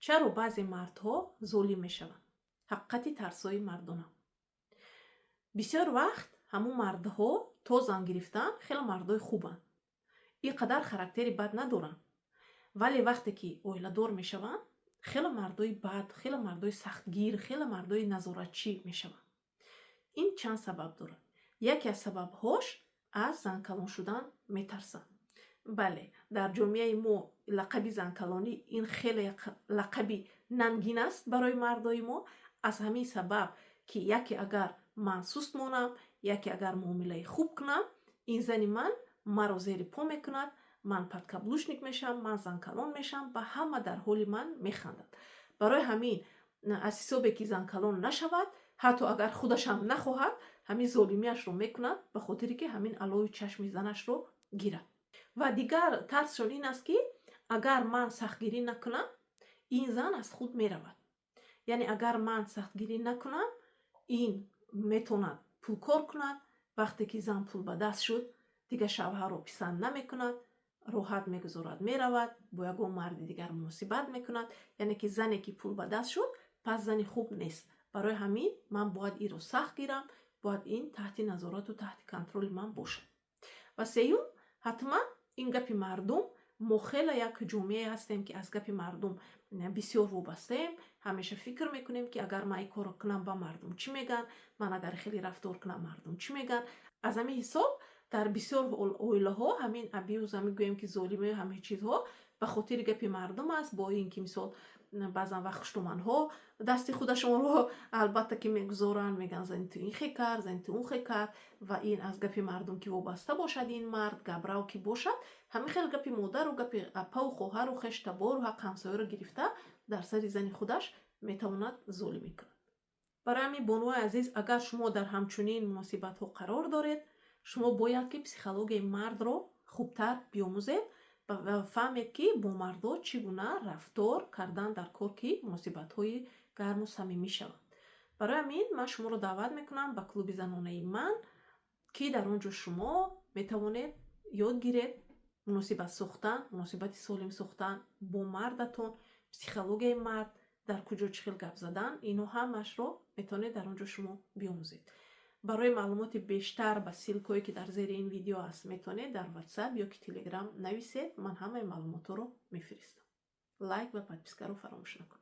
чаро баъзе мардҳо золим мешаванд? ҳақиқати тарсои мардона. бисёр вақт ҳамун мардҳо то зан гирифтан хеле мардои хубанд. ин қадар характери бад надоранд. вале вақте ки оиладор мешаванд, хеле мардои бад, хеле мардои сахтгир, хеле мардои назоратчӣ мешаванд. ин чанд сабаб дорад. яке аз сабабҳош аз занкалон шудан метарсанд. бале, дар ҷомеаи мо лақаби занкалонӣ ин хеле лақаби нангин аст барои мардои мо. аз ҳамин сабаб ки яке агар ман суст монам, яке агар муомилаи хуб кунам, ин зани ман маро зери по мекунад, ман падкаблушник мешам, ман занкалон мешам, ба ҳама дар ҳоли ман механдад. барои ҳамин аз ҳисобе ки занкалон нашавад, ҳатто агар худашам нахоҳад, ҳамин золимиашро мекунад, ба хотире ки ҳамин алои чашми занашро гирад. ва дигар тарсшон ин аст ки агар ман сахтгирӣ накунам, ин зан аз худ меравад. яъне агар ман сахтгирӣ накунам, ин метавонад пулкор кунад. вақте ки зан пул ба даст шуд, дига шавҳарро писанд намекунад, роҳат мегузорад, меравад, бо ягон марди дигар муносибат мекунад. яъне ки зане ки пул ба даст шуд, пас зани хуб нест. барои ҳамин ман бояд инро сахт гирам, бояд ин таҳти назорату таҳти контроли ман бошад. ва сеюм, ҳатман ин гапи мардум, мо хеле як ҷомеа ҳастем ки аз гапи мардум бисёр вобастаем. ҳамеша фикр мекунем ки агар ман ин корро кунам, ба мардум чӣ меган, ман агар хеле рафтор кунам, мардум чӣ меган. аз ҳамин ҳисоб дар бисёр оилаҳо ҳамин абиюз, мегӯем ки золимӣ, ҳамин чизҳо ба хотири гапи мардум аст. бо ин ки мисол баъзан вақт хуштуманҳо дасти худашонро албатта ки мегузоранд, меган зани ту ин хе кард, зани ту он хе кард, ва ин аз гапи мардум ки вобаста бошад, ин мард габрав ки бошад, ҳамин хел гапи модару гапи апаву хоҳару хештабору ҳақ ҳамсояро гирифта дар сари зани худаш метавонад золимӣ кунад. барои ҳамин бонуи азиз, агар шумо дар ҳамчунин муносибатҳо қарор доред, шумо бояд ки психологияи мардро хубтар биомӯзед ва фаҳмед ки бо мардо чӣ гуна рафтор кардан дар кор ки муносибатҳои гарму самимӣ шаванд. барои ҳамин ман шуморо даъват мекунам ба клуби занонаи ман, ки дар он ҷо шумо метавонед ёд гиред муносибат сохтан, муносибати солим сохтан бо мардатон, психологияи мард, дар куҷо чӣ хел гап задан, инҳо ҳамашро метавонед дар он ҷо шумо биомӯзед. барои маълумоти бештар ба силкҳое ки дар зери ин видео аст, метавонед дар WhatsApp ё ки Telegram нависед. ман ҳамаи маълумотҳоро мефиристам. лайк ва подпискаро фаромӯш накунед.